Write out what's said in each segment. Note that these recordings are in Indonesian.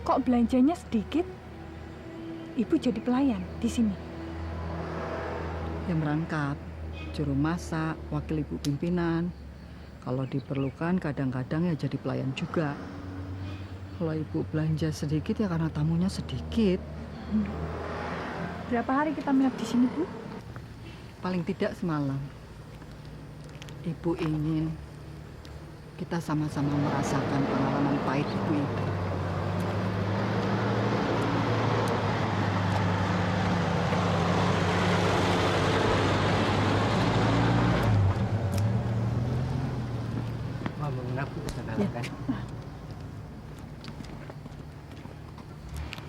Kok belanjanya sedikit? Ibu jadi pelayan di sini. Yang merangkap, juru masak, wakil ibu pimpinan. Kalau diperlukan kadang-kadang ya jadi pelayan juga. Kalau ibu belanja sedikit ya karena tamunya sedikit. Berapa hari kita menginap di sini, Bu? Paling tidak semalam. Ibu ingin kita sama-sama merasakan pengalaman pahit ibu itu. Mau menginap bisa katakan.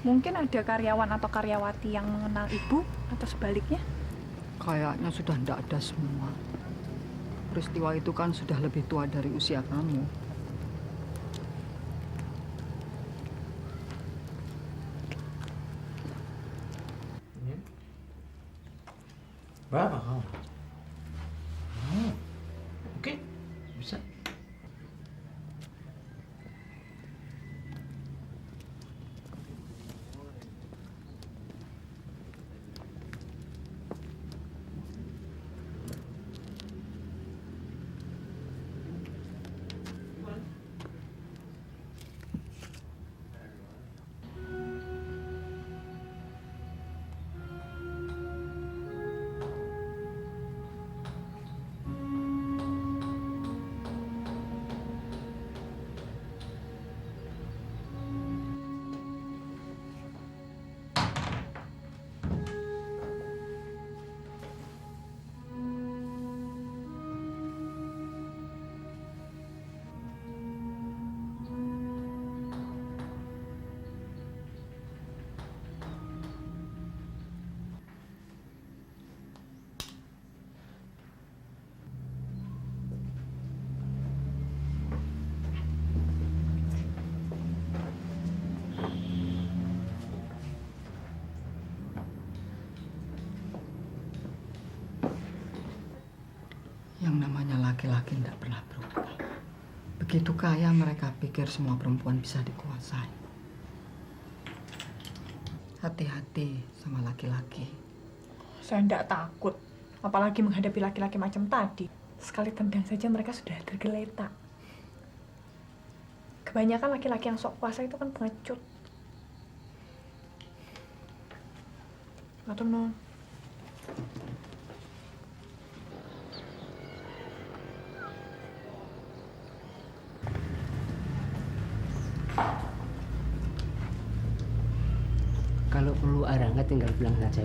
Mungkin ada karyawan atau karyawati yang mengenal Ibu atau sebaliknya? Kayaknya sudah tidak ada semua. Peristiwa itu kan sudah lebih tua dari usia kamu. Berapa kau? Oke, bisa. Yang namanya laki-laki tidak pernah berubah. Begitu kaya mereka pikir semua perempuan bisa dikuasai. Hati-hati sama laki-laki. Saya tidak takut. Apalagi menghadapi laki-laki macam tadi. Sekali tendang saja mereka sudah tergeletak. Kebanyakan laki-laki yang sok kuasa itu kan pengecut. Matur nuwun. Kalau perlu Arangga tinggal bilang saja.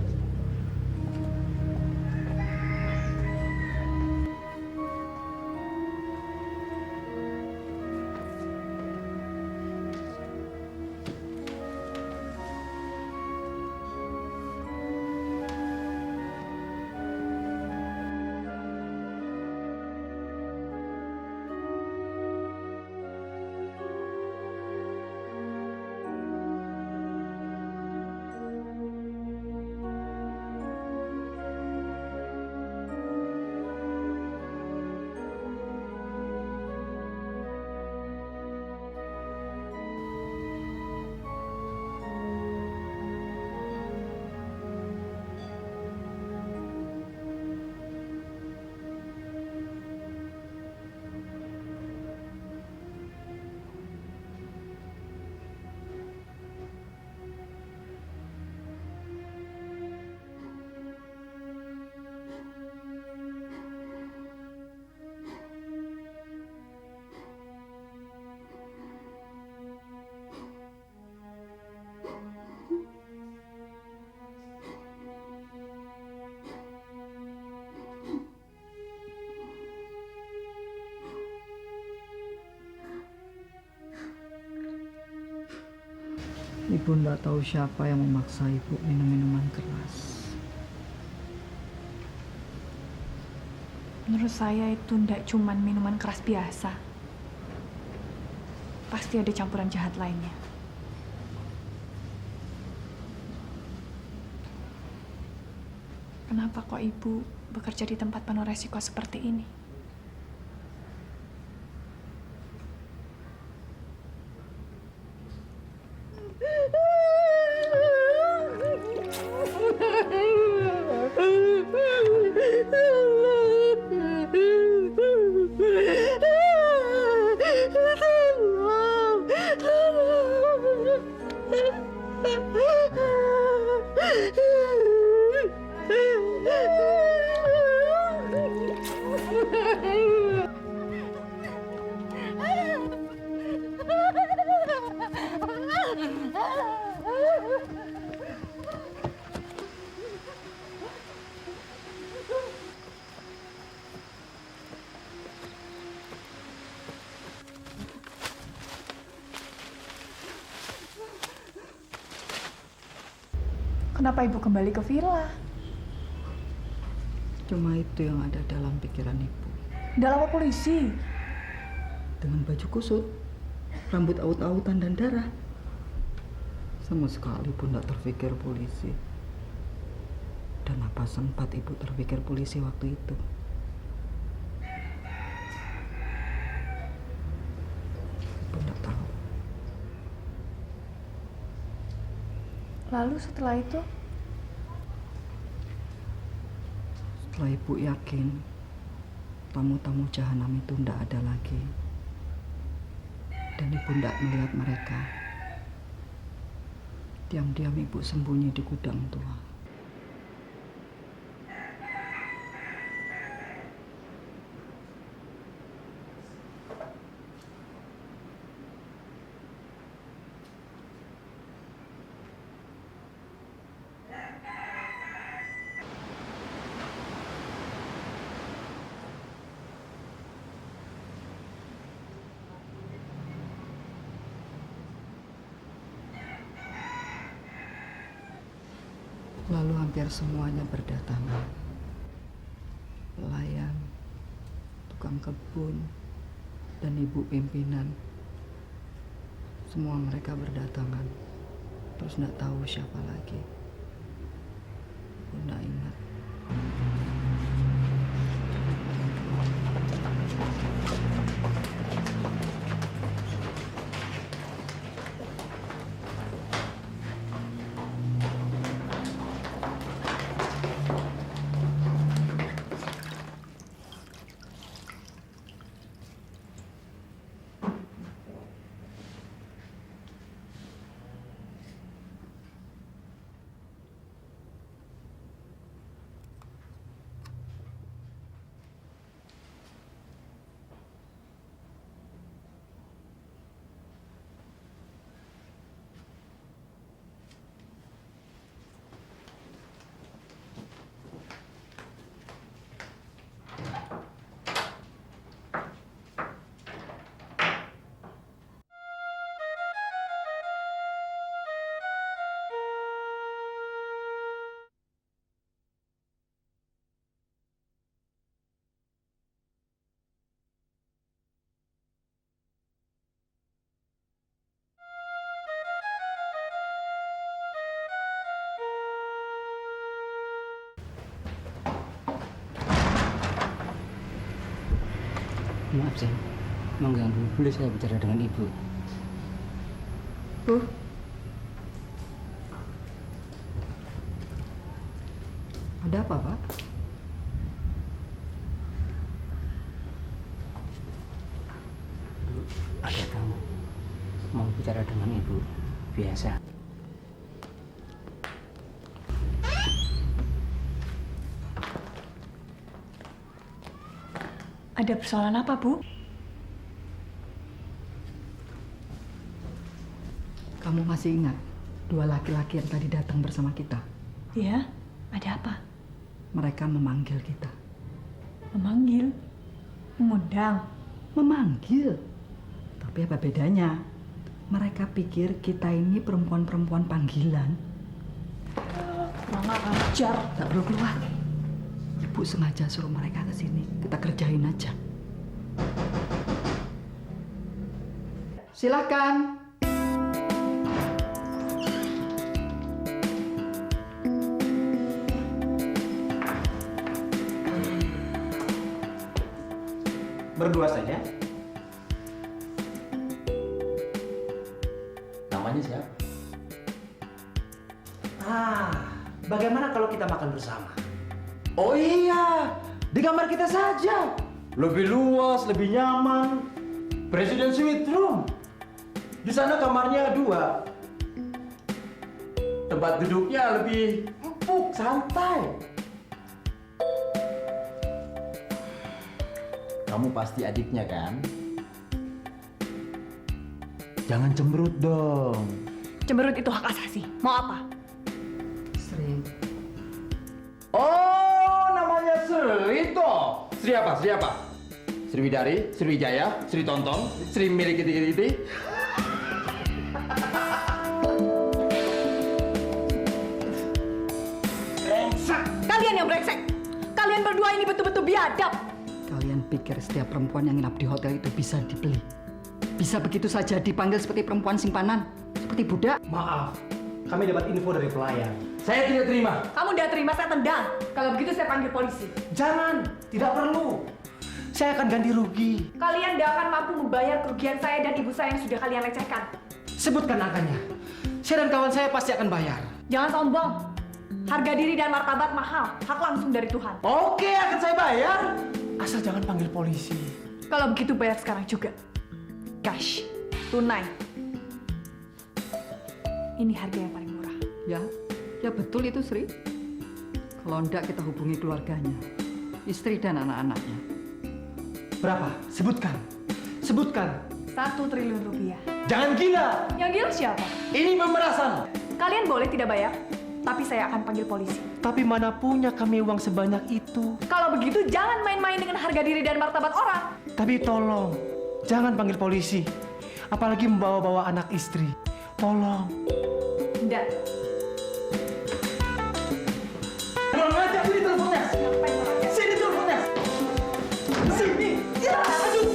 Ibu tidak tahu siapa yang memaksa ibu minum minuman keras. Menurut saya itu tidak cuma minuman keras biasa. Pasti ada campuran jahat lainnya. Kenapa kok ibu bekerja di tempat penuh resiko seperti ini? Kenapa ibu kembali ke villa? Cuma itu yang ada dalam pikiran ibu. Nggak lapor polisi. Dengan baju kusut, rambut aut-autan dan darah. Sama sekali pun tidak terpikir polisi. Dan apa sempat ibu terpikir polisi waktu itu? Ibu tidak tahu. Lalu setelah itu? Setelah ibu yakin tamu-tamu jahanam itu tidak ada lagi, dan ibu tidak melihat mereka, diam-diam ibu sembunyi di gudang tua. Lalu hampir semuanya berdatangan. Pelayan, tukang kebun, dan ibu pimpinan. Semua mereka berdatangan. Terus nggak tahu siapa lagi. Ibu nggak ingat. Maaf, Sen. Mengganggu. Boleh saya bicara dengan Ibu? Bu, ada apa, Pak? Bu, ada tamu. Mau bicara dengan Ibu. Biasa. Ada persoalan apa, Bu? Kamu masih ingat dua laki-laki yang tadi datang bersama kita? Ya, ada apa? Mereka memanggil kita. Memanggil? Mengundang? Memanggil? Tapi apa bedanya? Mereka pikir kita ini perempuan-perempuan panggilan. Kurang ajar. Tak perlu keluar. Ibu sengaja suruh mereka ke sini. Kita kerjain aja. Silakan. Berdua saja. Namanya siapa? Bagaimana kalau kita makan bersama? Oh iya, di kamar kita saja. Lebih luas, lebih nyaman. Presiden suite room. Di sana kamarnya 2. Tempat duduknya lebih empuk, santai. Kamu pasti adiknya kan? Jangan cemberut dong. Cemberut itu hak asasi. Mau apa? Sri, Oh, namanya Sri toh. Sri apa? Sri apa? Sriwidari, Sriwijaya, Sri Tonton, Sri milik kiti-kiti. Kalian yang brengsek. Kalian berdua ini betul-betul biadab. kalian pikir setiap perempuan yang nginap di hotel itu bisa dibeli? Bisa begitu saja dipanggil seperti perempuan simpanan? Seperti budak? Maaf, kami dapat info dari pelayan. Saya tidak terima. Kamu udah terima, saya tendang. Kalau begitu saya panggil polisi. Jangan, tidak perlu. Saya akan ganti rugi. Kalian tidak akan mampu membayar kerugian saya dan ibu saya yang sudah kalian lecehkan. Sebutkan angkanya. Saya dan kawan saya pasti akan bayar. Jangan sombong. Harga diri dan martabat mahal. Hak langsung dari Tuhan. Oke, akan saya bayar. Asal jangan panggil polisi. Kalau begitu bayar sekarang juga. Cash. Tunai. Ini harga yang paling murah. Ya betul itu Sri. Kalau enggak kita hubungi keluarganya, istri dan anak-anaknya. Berapa? Sebutkan. Sebutkan. 1 triliun rupiah. Jangan gila. Yang gila siapa? Ini pemerasan. Kalian boleh tidak bayar, tapi saya akan panggil polisi. Tapi mana punya kami uang sebanyak itu. Kalau begitu jangan main-main dengan harga diri dan martabat orang. Tapi tolong, jangan panggil polisi. Apalagi membawa-bawa anak istri. Tolong. Tidak. Kurang ajar, sini teleponnya. Ngapain orang? Sini teleponnya. Sini. Ya, aduh.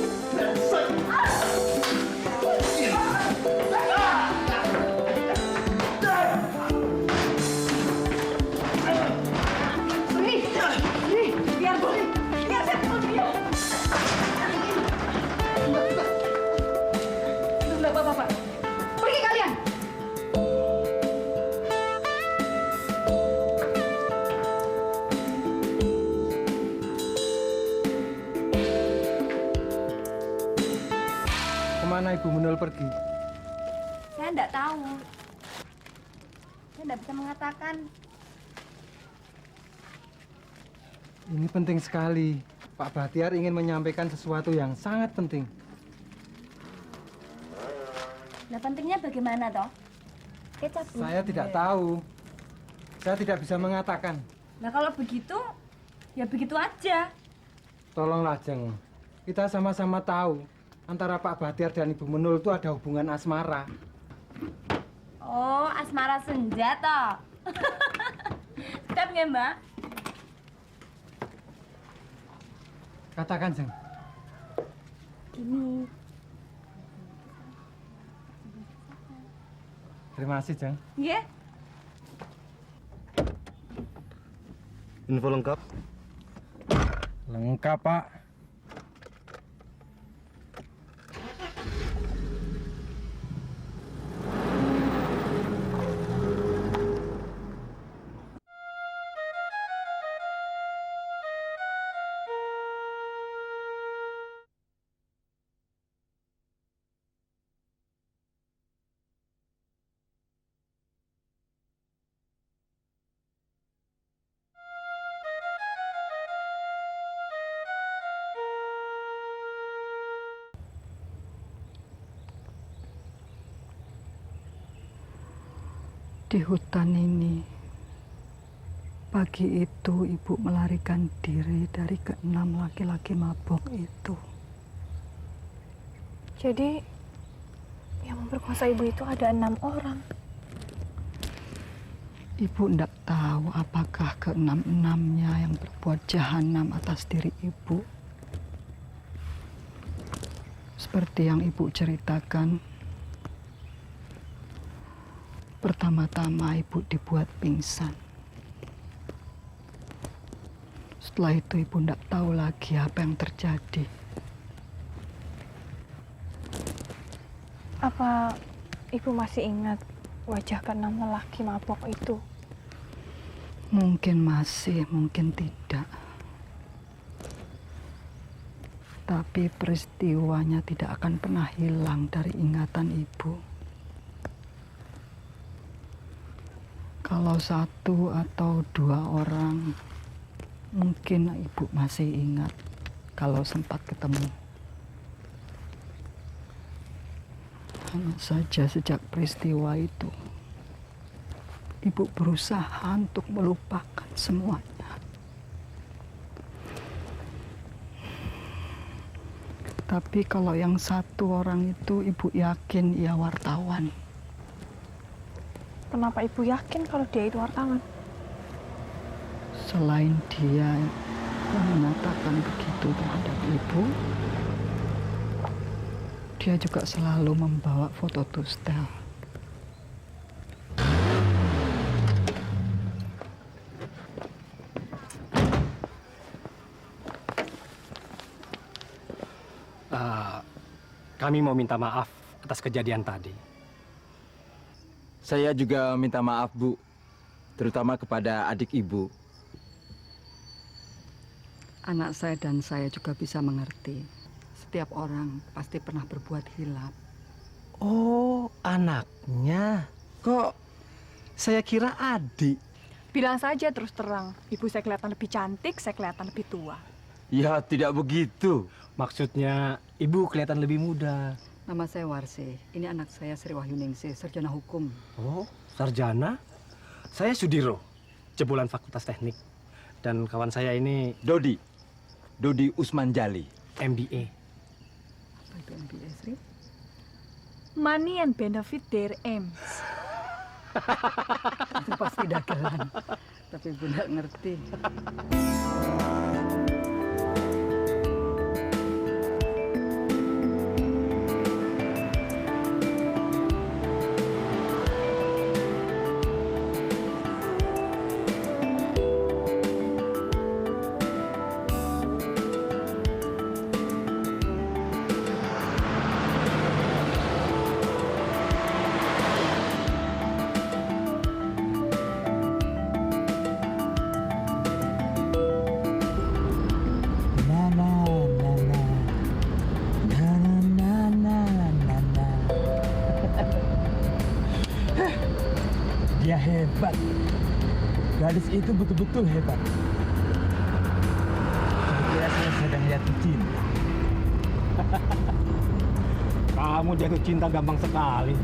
Biar boleh. Biar saya pukul dia. Tunggu, Bapak. Pergi kalian. Kemana Ibu Menul pergi? Saya enggak tahu. Saya enggak bisa mengatakan. Ini penting sekali. Pak Bahtiar ingin menyampaikan sesuatu yang sangat penting. Nah, pentingnya bagaimana toh? Kecap. Bu. Saya tidak tahu. Saya tidak bisa mengatakan. Nah, kalau begitu, ya begitu aja. Tolonglah, Jeng. Kita sama-sama tahu antara Pak Bahtiar dan Ibu Menul itu ada hubungan asmara. Oh, asmara senja toh. Sedap nggak, Mbak? Katakan, Jeng. Ini. Terima kasih, Jeng. Iya. Info lengkap. Lengkap, Pak. Di hutan ini, pagi itu ibu melarikan diri dari ke-6 laki-laki mabok itu. Jadi, yang memperkosa ibu itu ada 6 orang. Ibu tidak tahu apakah ke-6-6-nya yang berbuat jahanam atas diri ibu. Seperti yang ibu ceritakan, pertama-tama ibu dibuat pingsan. Setelah itu ibu tidak tahu lagi apa yang terjadi. Apa ibu masih ingat wajah ke-6 lelaki mabok itu? Mungkin masih, mungkin tidak. Tapi peristiwanya tidak akan pernah hilang dari ingatan ibu. Kalau satu atau dua orang, mungkin ibu masih ingat kalau sempat ketemu. Hanya saja sejak peristiwa itu, ibu berusaha untuk melupakan semuanya. Tapi kalau yang satu orang itu ibu yakin ia wartawan. Kenapa ibu yakin kalau dia itu wartawan? Selain dia yang mengatakan begitu terhadap ibu, dia juga selalu membawa foto Tustel. Kami mau minta maaf atas kejadian tadi. Saya juga minta maaf, Bu. Terutama kepada adik ibu. Anak saya dan saya juga bisa mengerti. Setiap orang pasti pernah berbuat hilaf. Oh, anaknya. Kok saya kira adik. Bilang saja terus terang, ibu saya kelihatan lebih cantik, saya kelihatan lebih tua. Ya, tidak begitu. Maksudnya ibu kelihatan lebih muda. Nama saya Warsi. Ini anak saya Sri Wahyuningsih, sarjana hukum. Oh, sarjana? Saya Sudiro, jebolan Fakultas Teknik. Dan kawan saya ini Dodi Usman Jali. MBA. Apa itu MBA, Sri? Money and benefit their aims. Itu pasti dagelan. Tapi ibu nggak ngerti. Dia hebat. Gadis itu betul-betul hebat. Saya kira saya sedang jatuh cinta. Kamu jatuh cinta gampang sekali.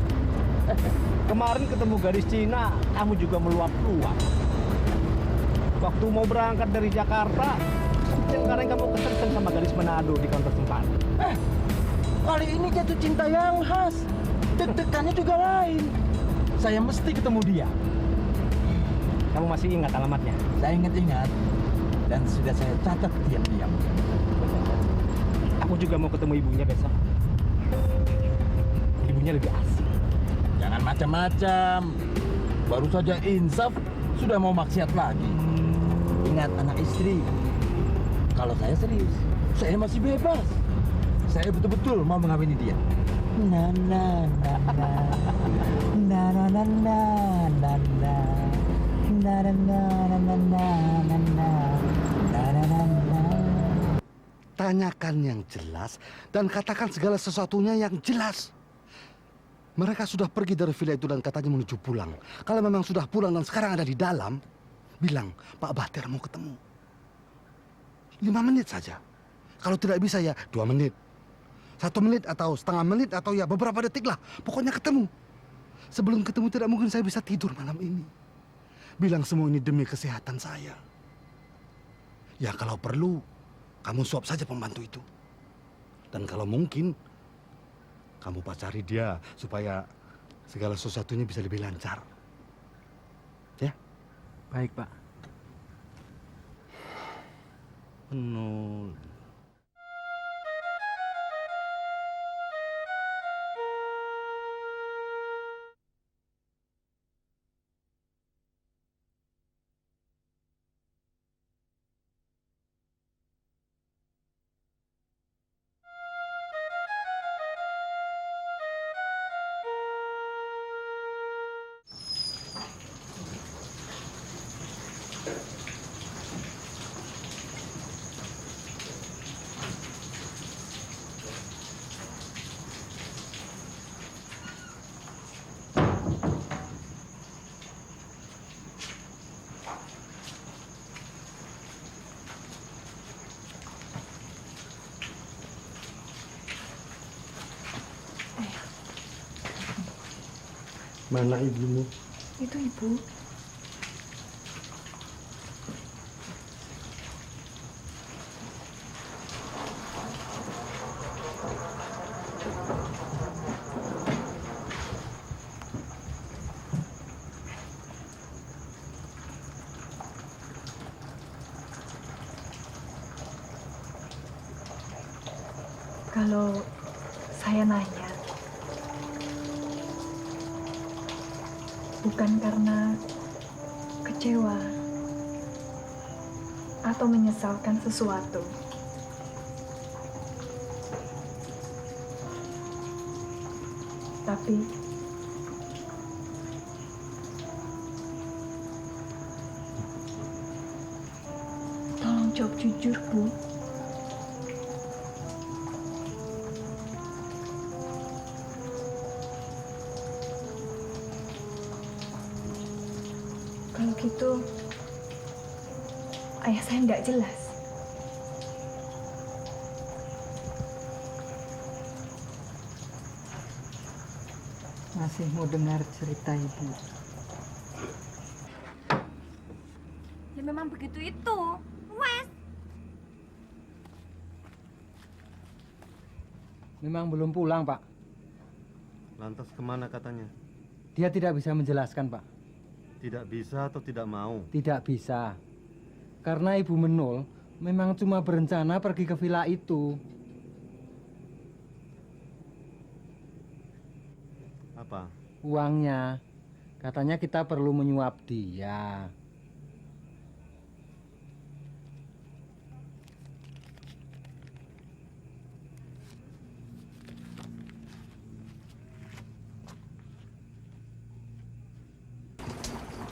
Kemarin ketemu gadis Cina, kamu juga meluap-luap. Waktu mau berangkat dari Jakarta, sekarang kamu kesersen sama gadis Manado di kantor tempat. Kali ini jatuh cinta yang khas. Deg-degannya juga lain. Saya mesti ketemu dia. Kamu masih ingat alamatnya? Saya ingat-ingat. Dan sudah saya catat diam-diam. Aku juga mau ketemu ibunya besok. Ibunya lebih asik. Jangan macam-macam. Baru saja insaf, sudah mau maksiat lagi. Ingat anak istri. Kalau saya serius, saya masih bebas. Saya betul-betul mau mengawini dia. Na na na na na na na na na na na na na na na na na na na. Tanyakan yang jelas dan katakan segala sesuatunya yang jelas. Mereka sudah pergi dari villa itu dan katanya menuju pulang. Kalau memang sudah pulang dan sekarang ada di dalam, bilang Pak Bahtiar mau ketemu. 5 menit saja. Kalau tidak bisa ya 2 menit. 1 menit atau setengah menit atau ya beberapa detik lah. Pokoknya ketemu. Sebelum ketemu tidak mungkin saya bisa tidur malam ini. Bilang semua ini demi kesehatan saya. Ya kalau perlu, kamu suap saja pembantu itu. Dan kalau mungkin, kamu pacari dia supaya segala sesuatunya bisa lebih lancar. Ya? Baik, Pak. No. Mana ibumu? Itu ibu. Kalau saya nanya, bukan karena kecewa atau menyesalkan sesuatu, tapi tolong jawab jujur, Bu. Kalau gitu, ayah saya nggak jelas. Masih mau dengar cerita ibu? Ya memang begitu itu. Wes. Memang belum pulang, Pak. Lantas kemana katanya? Dia tidak bisa menjelaskan, Pak. Tidak bisa atau tidak mau? Tidak bisa. Karena Ibu Menul memang cuma berencana pergi ke villa itu. Apa? Uangnya. Katanya kita perlu menyuap dia.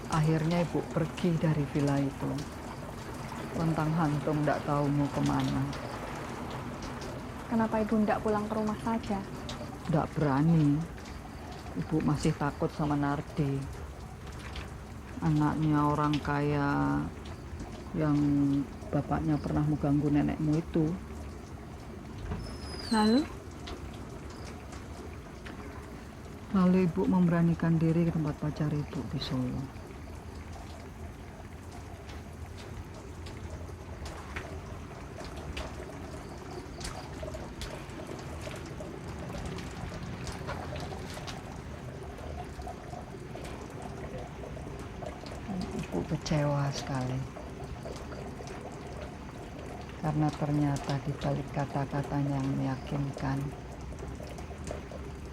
Akhirnya ibu pergi dari villa itu. Lontang hantung tidak tahu mau kemana. Kenapa ibu tidak pulang ke rumah saja? Tidak berani. Ibu masih takut sama Nardi. Anaknya orang kaya yang bapaknya pernah mengganggu nenekmu itu. Lalu? Lalu ibu memberanikan diri ke tempat pacar ibu di Solo. Ibu kecewa sekali. Karena ternyata di balik kata-katanya yang meyakinkan,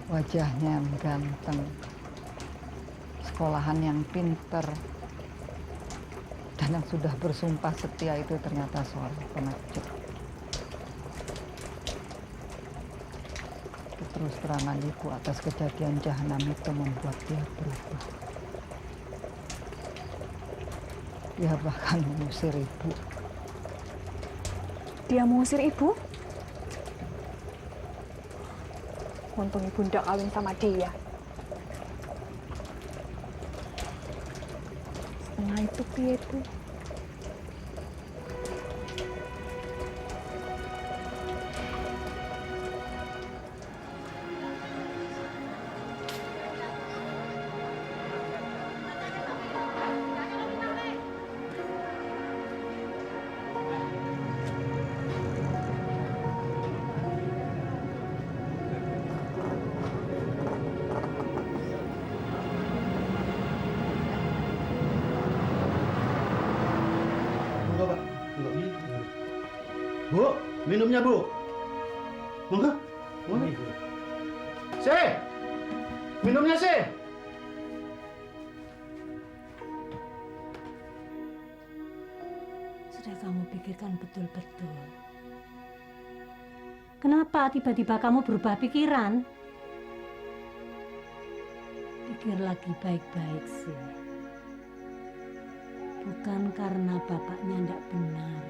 wajahnya yang ganteng, sekolahan yang pinter, dan yang sudah bersumpah setia itu ternyata seorang pengecut. Terus terangan ibu atas kejadian jahanam itu membuat dia berubah. Dia bahkan mengusir ibu. Dia mengusir ibu? Untung ibu tidak kawin sama dia. Setelah itu piye Bu? Bu, minumnya Bu. Monggo. Monggo. Se. Minumnya Se. Sudah kamu pikirkan betul-betul. Kenapa tiba-tiba kamu berubah pikiran? Pikir lagi baik-baik sih. Bukan karena bapaknya tidak benar.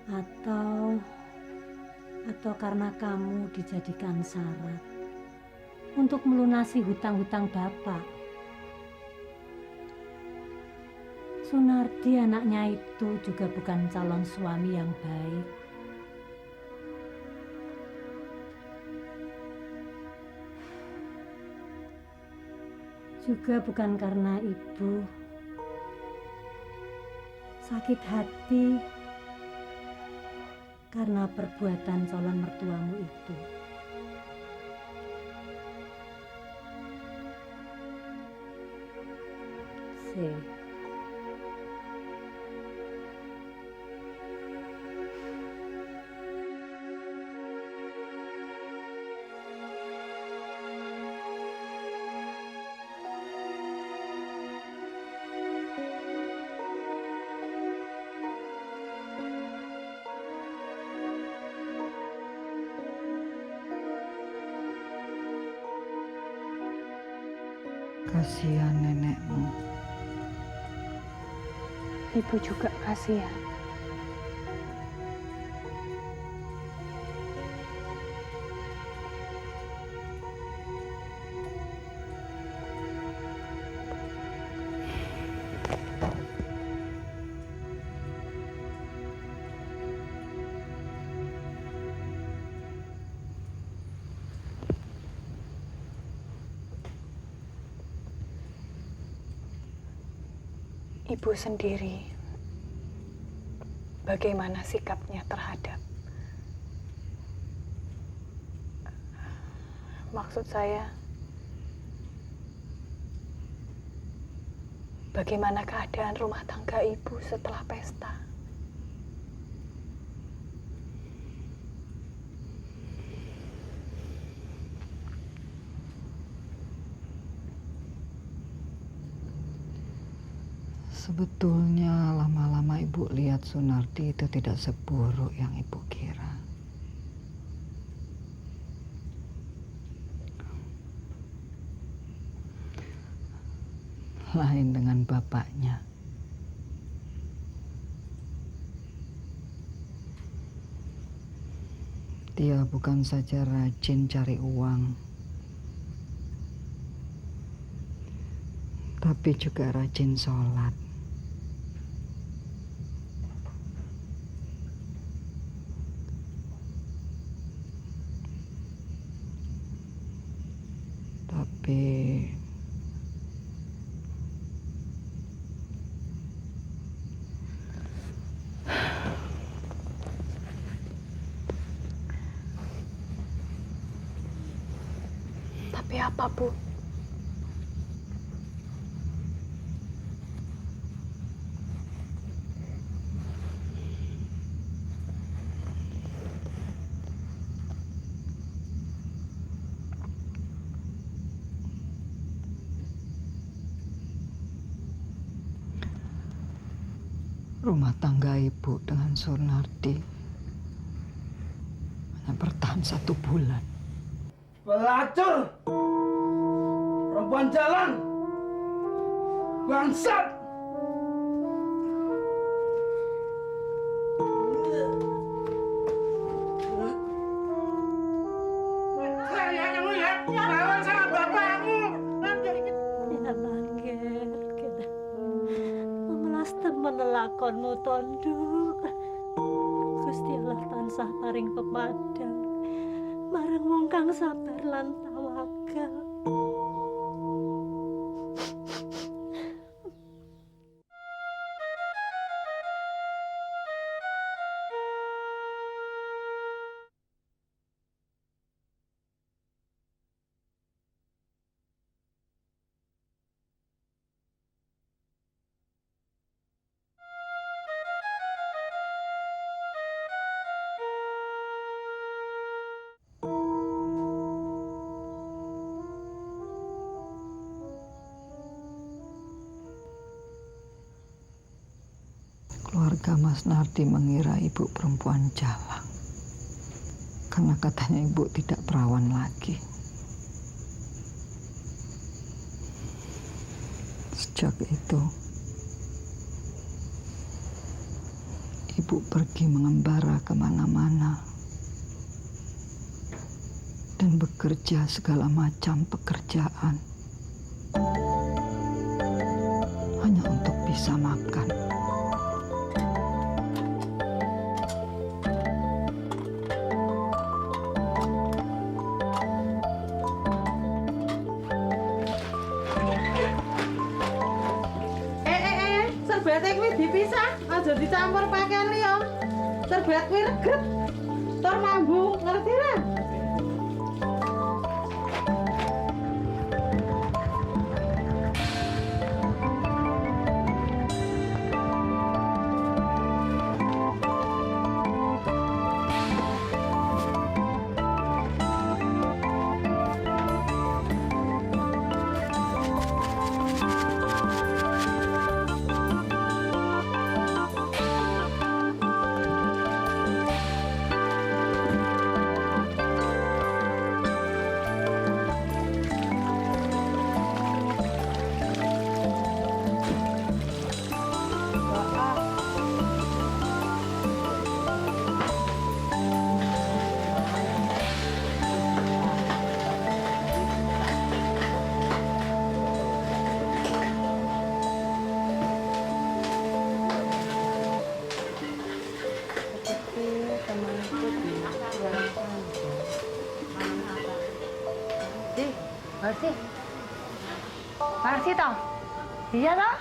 Atau karena kamu dijadikan syarat untuk melunasi hutang-hutang bapak. Sunardi anaknya itu juga bukan calon suami yang baik. Juga bukan karena ibu sakit hati karena perbuatan calon mertuamu itu. Kasihan nenekmu. Ibu juga kasihan. Ibu sendiri, bagaimana sikapnya terhadap? Maksud saya, bagaimana keadaan rumah tangga ibu setelah pesta? Sebetulnya lama-lama ibu lihat Sunarti itu tidak seburuk yang ibu kira. Lain dengan bapaknya. Dia bukan saja rajin cari uang, tapi juga rajin sholat. Tapi apa, Bu? Rumah tangga ibu dengan Sunarti hanya bertahan 1 bulan. Pelacur! Perempuan jalan! Bangsat! Lakonmu tonduk Gusti Allah tansah paring pepadang marang wong kang sabar lan tawakal. Keluarga Mas Nardi mengira ibu perempuan jalang karena katanya ibu tidak perawan lagi. Sejak itu, ibu pergi mengembara kemana-mana dan bekerja segala macam pekerjaan hanya untuk bisa makan. Serbete kuwi dipisah, aja dicampur pakaian liya. Serbet kuwi reget. Tur mambu, ngerti ra? Marsi. Marsi toh? Iya toh?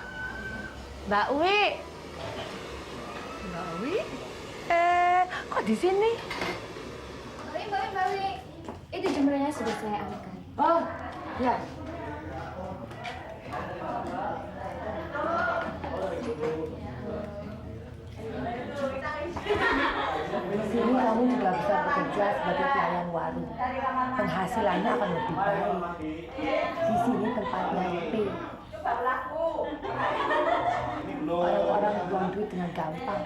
Mbak Wi. Mbak Wi? Kok di sini? Mbak Wi. Itu jemurannya sudah saya alihkan. Oh, ya. Di sini kamu juga bisa bekerja sebagai pelayan warung. Penghasilannya akan lebih baik. Di sini tempatnya sepi. Orang-orang buang duit dengan gampang.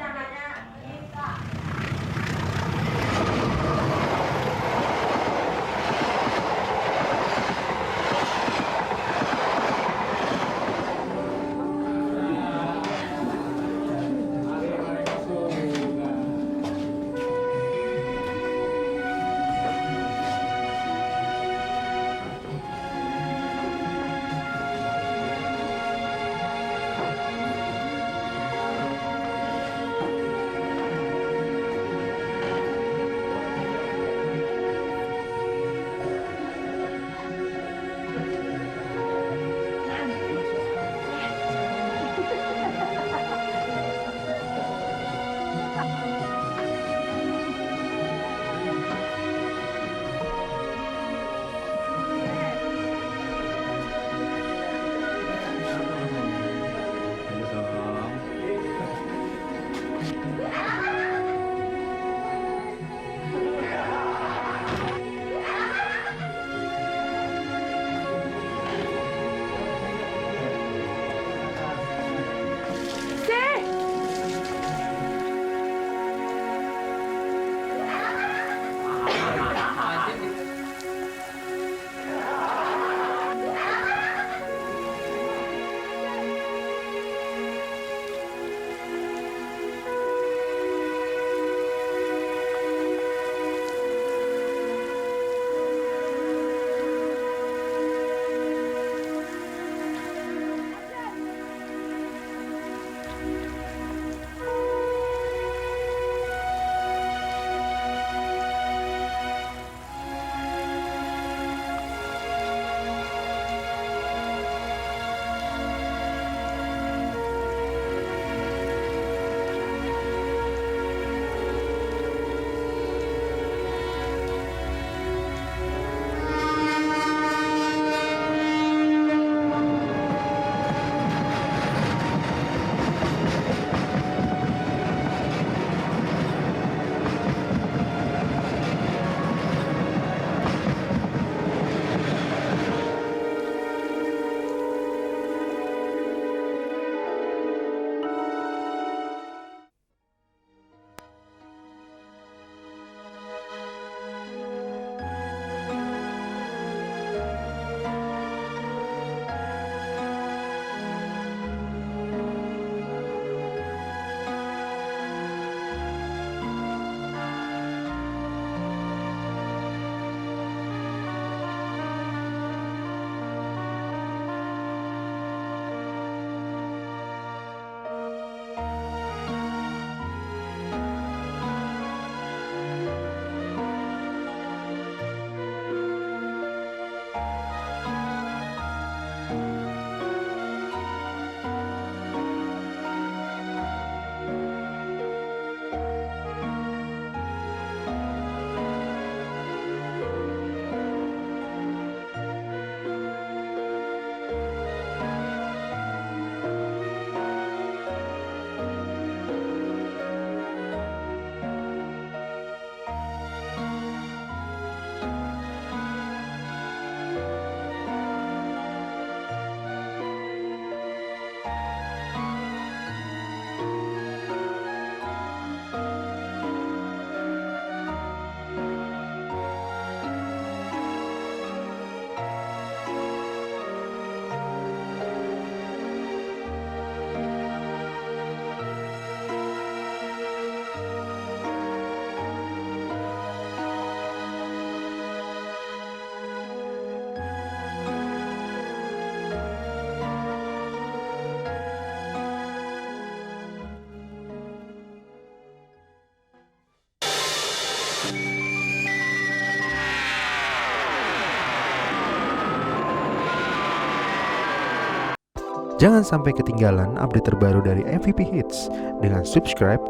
Jangan sampai ketinggalan update terbaru dari MVP Hits dengan subscribe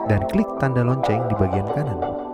dan klik tanda lonceng di bagian kanan.